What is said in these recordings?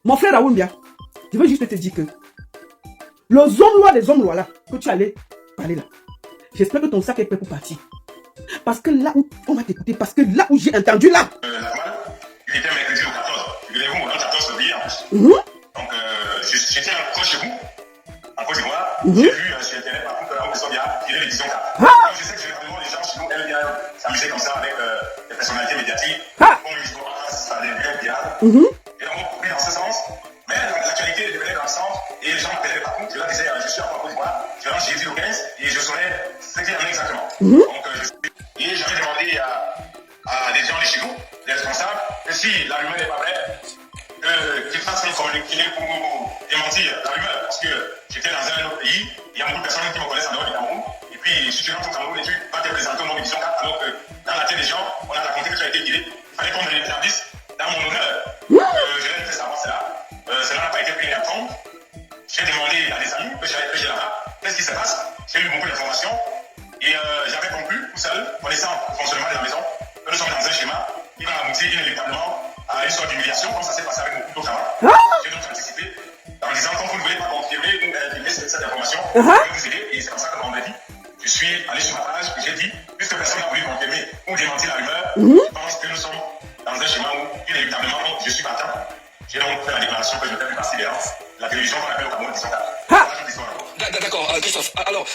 Mon frère Raoumbia, je veux juste te dire que les hommes lois des hommes lois là, que tu allais parler là, j'espère que ton sac est prêt pour partir. Parce que là où on va t'écouter, parce que là où j'ai entendu là. Il était mercredi le 14. Figurez-vous, le 14 février en plus. Donc, j'étais encore chez vous, en Côte d'Ivoire. J'ai vu sur Internet, par contre, on se bien tirer l'édition 4. Donc, je sais que généralement, les gens chez nous aiment bien s'amuser comme ça avec les personnalités médiatiques. Bon, l'histoire, ça les bien. Et donc, on pris dans ce sens. Mais l'actualité devenait dans le centre et les gens m'appelaient par contre. Je leur disais, je suis en Côte d'Ivoire, je rentre chez le 15 et je saurais ce qu'il y en a exactement. Donc, et j'avais demandé à des gens de chez nous, des responsables, que si la rumeur n'est pas vraie, qu'ils fassent un communiqué pour démentir la rumeur. Parce que j'étais dans un autre pays, il y a beaucoup de personnes qui me connaissent en dehors du Cameroun. Et puis, si tu rentres au Cameroun et tu vas te présenter au nom de Vision 4, alors que dans la tête des gens, on a raconté que tu as été guidé. Il fallait qu'on me l'établisse dans mon honneur. Je l'ai fait savoir cela. Cela n'a pas été pris en compte. J'ai demandé à des amis que j'ai là-bas, qu'est-ce qui se passe? J'ai eu beaucoup d'informations. Et j'avais conclu, tout seul, connaissant le fonctionnement de la maison, que nous sommes dans un schéma qui va aboutir inévitablement à une sorte d'humiliation, comme ça s'est passé avec beaucoup d'autres camarades. J'ai donc anticipé en disant, comme vous ne voulez pas confirmer ou infirmer cette information, je vais vous aider. Et c'est comme ça que vendredi, je suis allé sur ma page et j'ai dit, puisque personne n'a voulu confirmer ou démentir la rumeur, je pense que nous sommes dans un schéma où, inévitablement, je suis partant. J'ai donc fait la déclaration que je ne fais plus partie des rangs. La télévision qu'on appelle au Cameroun, disons D'accord, Christophe. Alors,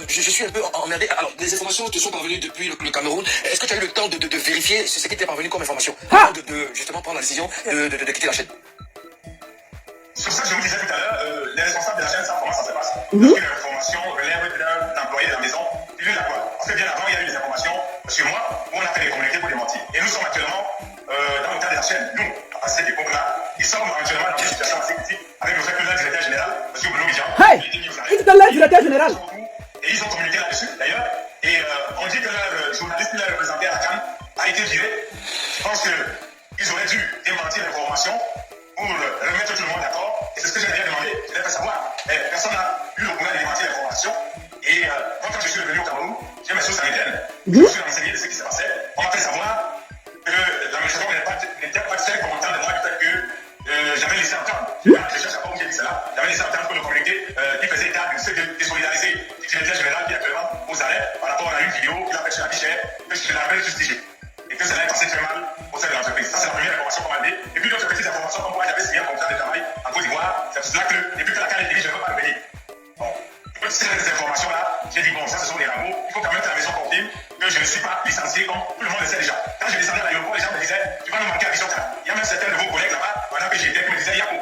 je suis un peu emmerdé. Alors, des informations te sont parvenues depuis le Cameroun. Est-ce que tu as eu le temps de vérifier ce qui t'est parvenu comme information avant de justement prendre la décision de quitter la chaîne? Sur ça, je vous disais tout à l'heure, les responsables de la chaîne savent comment ça se passe. Parce que l'information relève d'un employé de la maison, il est d'accord. Parce que bien avant, il y a eu des informations sur moi où on a fait des communiqués pour démentir. Et nous sommes actuellement dans le cas de la chaîne. Nous, à cette époque-là, ils sont actuellement dans une situation assez critique avec le fait que le directeur général, M. Bruno Bidjan, il est dans le directeur général. Et ils ont communiqué là-dessus, d'ailleurs. Et on dit que le journaliste qui l'a représenté à la CAN a été viré. Je pense qu'ils auraient dû démentir l'information pour remettre tout le monde d'accord. Et c'est ce que j'avais demandé. Je l'ai fait savoir. Mais personne n'a eu le courage de démentir l'information. Et moi, quand je suis revenu au Cameroun, j'ai mes sources sanitaires. Je me suis renseigné de ce qui se passait. On m'a fait savoir que l'administration n'était pas très contente de moi du fait que j'avais laissé entendre. Je ne sais pas où j'ai dit cela. J'avais laissé entendre que le communiqué qui faisait état de se désolidariser du directeur général qui est actuellement aux arrêts par rapport à une vidéo qu'il a fait sur la bichette, que je l'avais justigé. Et que ça allait passer très mal au sein de l'entreprise. Ça, c'est la première information qu'on m'a donnée. Et puis d'autres petites informations, comme moi, j'avais signé un contrat de travail en Côte d'Ivoire. C'est pour cela que, depuis que la CAN est finie, je ne veux pas revenir. Bon. Toutes ces informations-là, j'ai dit, bon, ça, ce sont des rameaux. Il faut quand même que la maison confirme que je ne suis pas licencié comme tout le monde le sait déjà. Quand je descendais à l'aéroport, les gens me disaient, tu vas nous manquer à Vision 4. Il y a même certains de vos collègues là-bas, pendant que j'étais, qui me disaient, Yako.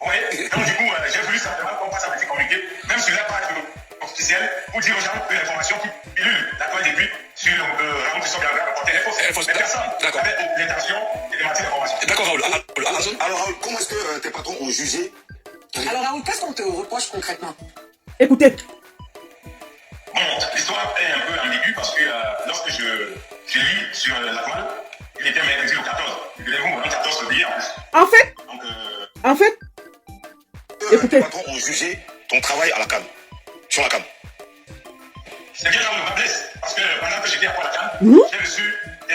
Vous voyez? Donc, du coup, j'ai voulu simplement qu'on fasse un petit communiqué, même sur la page officielle, pour dire aux gens que l'information qui pilule la toile des buts sur Raoul Christophe Bianca portait les fausses. Mais personne n'avait l'intention de démentir l'information. D'accord, Raoul. Alors, Raoul, comment est-ce que tes patrons ont jugé? Alors, Raoul, qu'est-ce qu'on te reproche concrètement? Écoutez. Bon, l'histoire est un peu ambiguë parce que lorsque je lis sur la toile, il était mercredi le 14. Figurez-vous, le 14 février en plus. En fait, écoutez. Tes patrons ont jugé ton travail à la CAN, sur la CAN. C'est bien là où je me blesse, parce que pendant que j'étais à la CAN, j'ai reçu des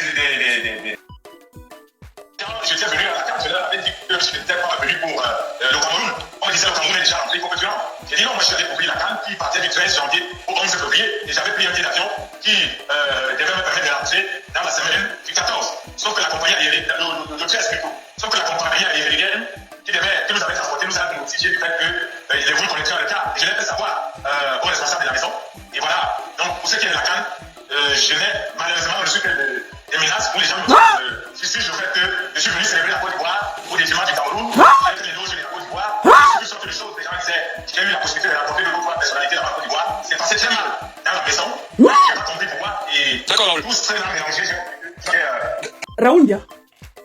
j'étais venu à la CAN, je leur avais dit que je n'étais pas venu pour le Cameroun. On disait le Cameroun est déjà rentré, il faut que tu rentres. J'ai dit non, moi je suis pour la CAN qui partait du 13 janvier au 11 février et j'avais pris un billet d'avion qui devait me permettre de rentrer dans la semaine du 14. Sauf que la compagnie aérienne, le 13 plutôt, sauf que la compagnie aérienne qui nous avait transporté, nous a notifié du fait que les vols connectés en retard. Et je l'ai fait savoir aux responsables de la maison. Et voilà, donc pour ce qui est de la CAN, je n'ai malheureusement reçu que des menaces où les gens me disent je suis le fait que je suis venu célébrer la Côte d'Ivoire au détriment du Cameroun, avec les loges de la Côte d'Ivoire. Toutes sortes de choses, les gens disaient j'ai eu la possibilité de rencontrer de l'autre personnalité dans la Côte d'Ivoire. C'est passé très mal dans la maison. Je n'ai pas compris pourquoi. Et tous très mal mélangés. Raoul Bia,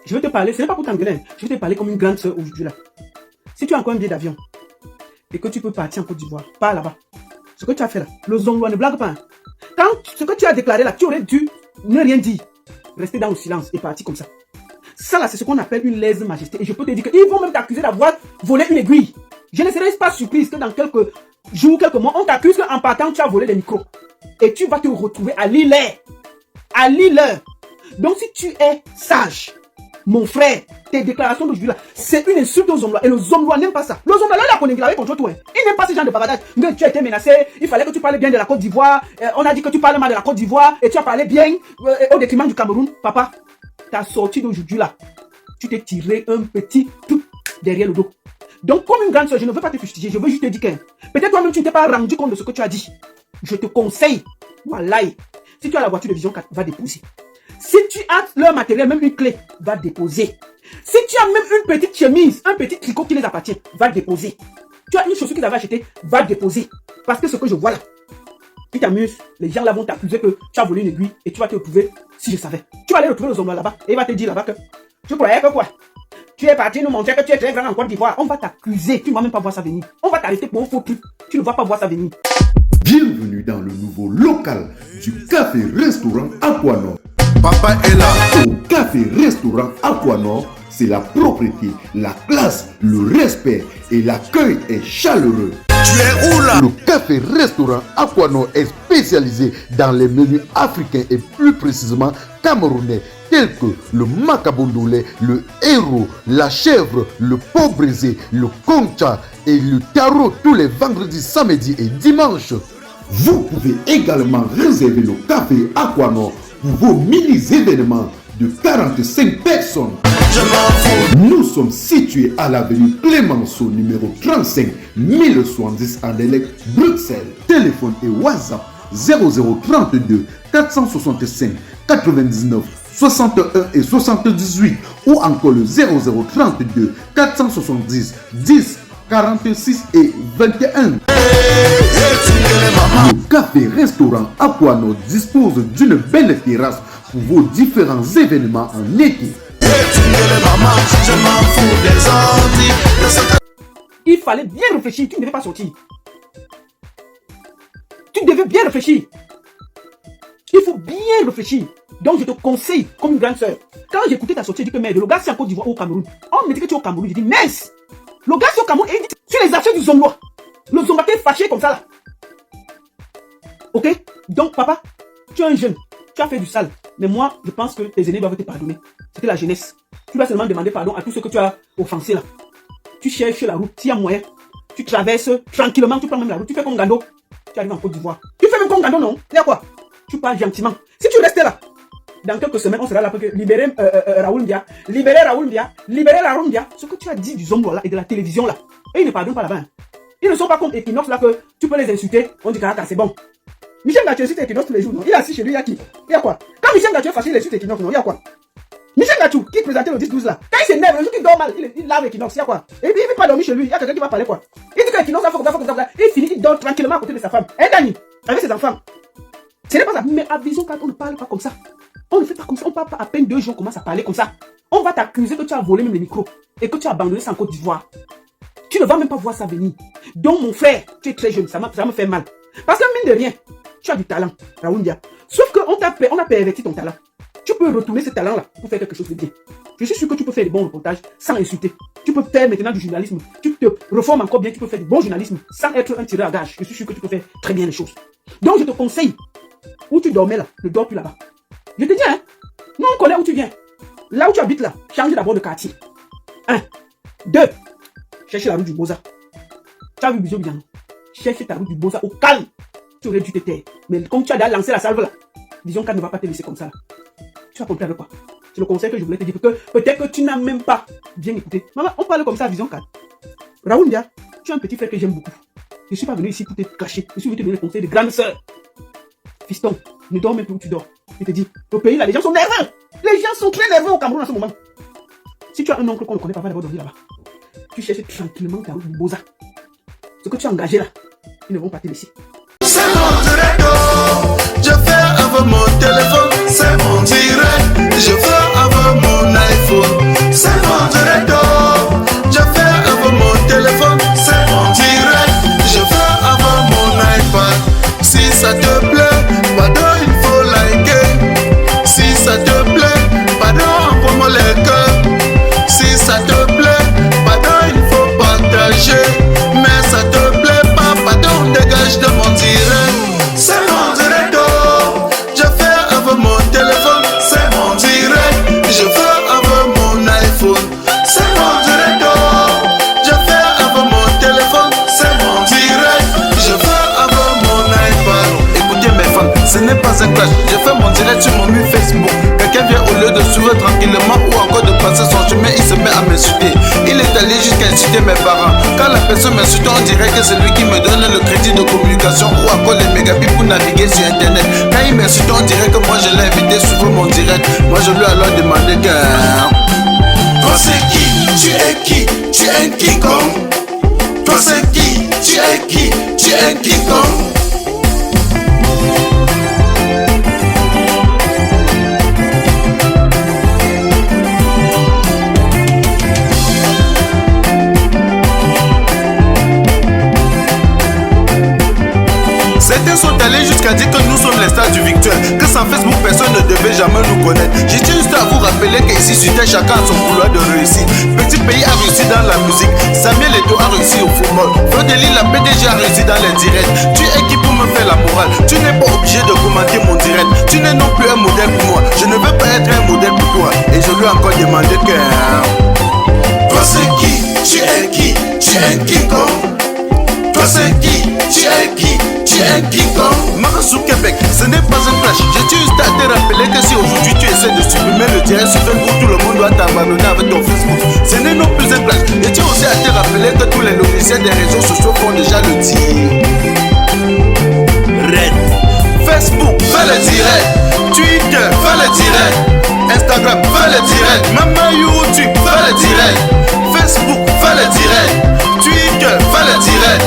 je vais te parler, ce n'est pas pour t'engueuler, je vais te parler comme une grande sœur aujourd'hui là. Si tu as encore un billet d'avion et que tu peux partir en Côte d'Ivoire, pars là-bas. Ce que tu as fait là, le Zonglois ne blague pas. Hein. Quand ce que tu as déclaré là, tu aurais dû ne rien dire. Rester dans le silence et partir comme ça. Ça là, c'est ce qu'on appelle une lèse-majesté. Et je peux te dire qu'ils vont même t'accuser d'avoir volé une aiguille. Je ne serais pas surprise que dans quelques jours, quelques mois, on t'accuse qu'en partant, tu as volé des micros. Et tu vas te retrouver à Lille. À Lille. Donc si tu es sage, Mon frère, tes déclarations d'aujourd'hui là, c'est une insulte aux hommes. Et les hommes n'aiment pas ça. Les hommes là, il a connu contre toi. Ils n'aiment pas ce genre de bavardage. Mais tu as été menacé, il fallait que tu parles bien de la Côte d'Ivoire. On a dit que tu parles mal de la Côte d'Ivoire et tu as parlé bien au détriment du Cameroun. Papa, ta sortie d'aujourd'hui là, tu t'es tiré un petit truc derrière le dos. Donc, comme une grande soeur, je ne veux pas te fustiger, je veux juste te dire que peut-être toi-même tu ne t'es pas rendu compte de ce que tu as dit. Je te conseille, voilà, si tu as la voiture de Vision 4, va déposer. Si tu as leur matériel, même une clé, va déposer. Si tu as même une petite chemise, un petit tricot qui les appartient, va déposer. Tu as une chaussure qu'ils avaient achetée, va déposer. Parce que ce que je vois là, ils t'amusent, les gens là vont t'accuser que tu as volé une aiguille et tu vas te retrouver, si je savais. Tu vas aller retrouver les hommes là-bas et il va te dire là-bas que tu croyais que quoi? Tu es parti nous montrer que tu es très grand en Côte d'Ivoire. On va t'accuser, tu ne vas même pas voir ça venir. On va t'arrêter pour un faux truc, tu ne vas pas voir ça venir. Bienvenue dans le nouveau local du café-restaurant Aquanor. Papa est là. Au café-restaurant Aquanor, c'est la propreté, la classe, le respect et l'accueil est chaleureux. Tu es où là? Le café-restaurant Aquanor est spécialisé dans les menus africains et plus précisément camerounais tels que le macabondolé, le héros, la chèvre, le pot brisé, le concha et le tarot tous les vendredis, samedis et dimanches. Vous pouvez également réserver le café Aquanor pour vos mini-événements de 45 personnes. Nous sommes situés à l'avenue Clémenceau, numéro 35, 1070 Anderlecht, Bruxelles. Téléphone et WhatsApp 0032 465 99 61 et 78 ou encore le 0032 470 10 46 et 21. Le café-restaurant Aquanor dispose d'une belle terrasse pour vos différents événements en été. Il fallait bien réfléchir, tu ne devais pas sortir. Tu devais bien réfléchir. Il faut bien réfléchir. Donc je te conseille, comme une grande soeur, quand j'ai écouté ta sortie, je dis que merde, le gars c'est en Côte d'Ivoire ou au Cameroun. On me dit que tu es au Cameroun, je dis mince. Le gars c'est au Cameroun et il dit tu les affaires du Zomlois. Le Zomba t'es fâché comme ça là. Ok? Donc papa, tu es un jeune, tu as fait du sale. Mais moi, je pense que tes aînés doivent te pardonner. C'était la jeunesse. Tu dois seulement demander pardon à tous ceux que tu as offensés là. Tu cherches la route, s'il y a moyen. Tu traverses tranquillement, tu prends même la route, tu fais comme Gando. Tu arrives en Côte d'Ivoire. Tu fais même comme Gando, non? Il y a quoi? Tu parles gentiment. Si tu restes là, dans quelques semaines, on sera là pour libérer Raoul Mbia, libérer Raoul Mbia, libérer Raoul Mbia. Ce que tu as dit du Zombo là et de la télévision là, et ils ne pardonnent pas là-bas. Ils ne sont pas comme Equinox là que tu peux les insulter. On dit Caracas, c'est bon. Michel Gathieu insulte Equinox tous les jours, non? Il est assis chez lui, il y a qui? Il y a quoi? Quand Michel Gathieu est fâché, il insulte Equinox, non? Il y a quoi? Michel Gathieu, qui présentait le 10-12 là, quand il s'énerve, le jour qu'il dort mal, il lave Equinox, il y a quoi? Et puis il ne veut pas dormir chez lui, il y a quelqu'un qui va parler quoi? Il dit que Equinox va faire comme ça, il finit, il dort tranquillement à côté de sa femme. Et Dani, avec ses enfants. Ce n'est pas ça. Mais à Vision 4, on ne parle pas comme ça. On ne fait pas comme ça. On ne parle pas à peine 2 jours, on commence à parler comme ça. On va t'accuser que tu as volé même les micros et que tu as abandonné ça en Côte d'Ivoire. Tu ne vas même pas voir ça venir. Donc, mon frère, tu es très jeune, ça me fait mal. Parce que mine de rien, tu as du talent, Raoul Mbia. Sauf qu'on a perverti ton talent. Tu peux retourner ce talent-là pour faire quelque chose de bien. Je suis sûr que tu peux faire des bons reportages sans insulter. Tu peux faire maintenant du journalisme. Tu te reformes encore bien, tu peux faire du bon journalisme sans être un tireur à gage. Je suis sûr que tu peux faire très bien les choses. Donc, je te conseille. Où tu dormais là, ne dors plus là-bas. Je te dis, hein, nous on connaît où tu viens. Là où tu habites là, change d'abord de quartier. 1. 2. Cherche la route du Boza. Tu as vu Bisou bien. Cherche ta route du Boza au calme. Tu aurais dû te taire. Mais comme tu as déjà lancé la salve là, Vision 4 ne va pas te laisser comme ça là. Tu vas comprendre avec quoi? C'est le conseil que je voulais te dire. Que peut-être que tu n'as même pas bien écouté. Maman, on parle comme ça à Vision 4. Raoul Mbia, tu es un petit frère que j'aime beaucoup. Je ne suis pas venu ici pour te cacher. Je suis venu te donner le conseil de grande sœur. Fiston, ne dors même plus où tu dors. Je te dis, au pays là, les gens sont nerveux. Les gens sont très nerveux au Cameroun en ce moment. Si tu as un oncle qu'on ne connaît pas, va d'abord dormir là-bas. Tu cherches tranquillement ta route du Boza. Ce que tu as engagé là, ils ne vont pas te laisser. C'est mon direct, je fais avec mon téléphone. C'est mon direct, je fais avec mon iPhone. C'est mon direct, je fais avec mon téléphone. C'est mon direct, je fais avec mon iPad. Si ça te plaît, pardon, il faut liker. Si ça te plaît, pardon, envoie-moi les cœurs. Si ça te plaît, pardon, il faut partager. Mais ça te plaît pas, pardon, dégage de mon direct. C'est mon direct, je fais un clash. J'ai fait mon direct sur mon mur Facebook. Quelqu'un vient au lieu de suivre tranquillement ou encore de passer son chemin, il se met à m'insulter. Il est allé jusqu'à insulter mes parents. Quand la personne m'insulte, on dirait que c'est lui qui me donne le crédit de communication ou encore les mégabits pour naviguer sur internet. Quand il m'insulte, on dirait que moi je l'ai invité à suivre mon direct. Moi je lui ai alors demandé que... Toi c'est qui? Tu es qui? Tu es un King Kong. Toi c'est qui? Tu es qui? Tu es un King Kong. Certains sont allés jusqu'à dire que nous sommes les stars du virtuel, que sans Facebook personne ne devait jamais nous connaître. J'ai juste à vous rappeler qu'ici sur Terre chacun a son couloir de réussite. Petit pays a réussi dans la musique, Samuel Eto'o a réussi au football, Flodeli la PDG a réussi dans les directs. Tu es qui pour me faire la morale? Tu n'es pas obligé de commenter mon direct. Tu n'es non plus un modèle pour moi. Je ne veux pas être un modèle pour toi. Et je lui ai encore demandé que... Toi c'est qui? Tu es qui? Tu es un King Kong. Toi c'est qui? Tu es qui? Tu es un King Kong. Marasou Québec, ce n'est pas un clash. J'ai juste à te rappeler que si aujourd'hui tu essaies de supprimer le direct sur Facebook, tout le monde doit t'abandonner avec ton Facebook. Ce n'est non plus un clash. Et tu aussi à te rappeler que tous les logiciels des réseaux sociaux font déjà le tir. Red. Facebook, fais le direct. Twitter, fais le direct. Instagram, fais le direct. Même YouTube, fais le direct. Facebook, fais le direct. Twitter, fais le direct.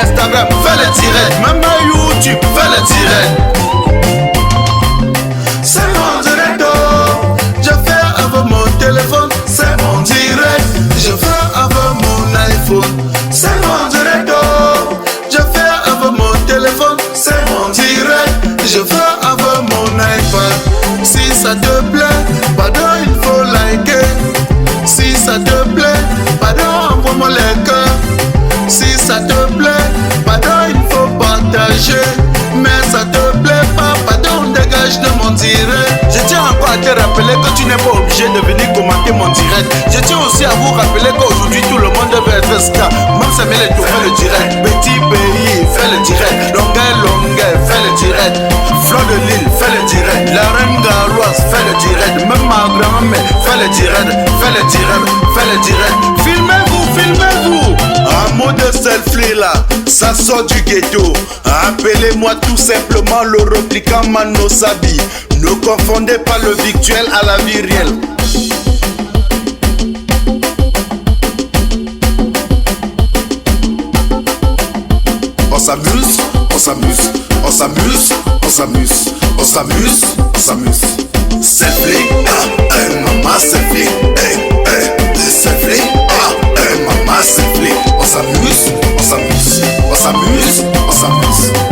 Instagram, fais le direct. Même YouTube, fais le direct. C'est mon direct, oh. Je fais avec mon téléphone. C'est mon direct. Je fais avec mon iPhone. C'est mon direct, oh. Je fais avec mon téléphone. C'est mon direct. Je fais avec mon iPad. Si ça te plaît, pardon, il faut liker. Si ça te plaît, pardon, envoie-moi les cœurs. Si ça te plaît, pardon, il faut partager. Mais ça te plaît pas, pardon, dégage de mon direct. Je tiens encore à te rappeler que tu n'es pas obligé de venir commenter mon direct. Je tiens aussi à vous rappeler qu'aujourd'hui tout le monde devait être star. Même Samuel Eto'o fait le direct. Petit pays fait le direct. Longueuil fait le direct. Fleur de Lille fait le direct. La reine Galoise fait le direct. Même ma grand-mère fait le direct. Fait le direct. Fait le direct. Filmez-vous, filmez-vous. Un mot de selfie là, ça sort du ghetto. Appelez-moi tout simplement le replicant Mano Sabi. Ne confondez pas le virtuel à la vie réelle. On s'amuse, on s'amuse, on s'amuse, on s'amuse, on s'amuse, on s'amuse. Selfie, maman selfie, selfie, maman selfie. On s'amuse, on s'amuse, on s'amuse, on s'amuse.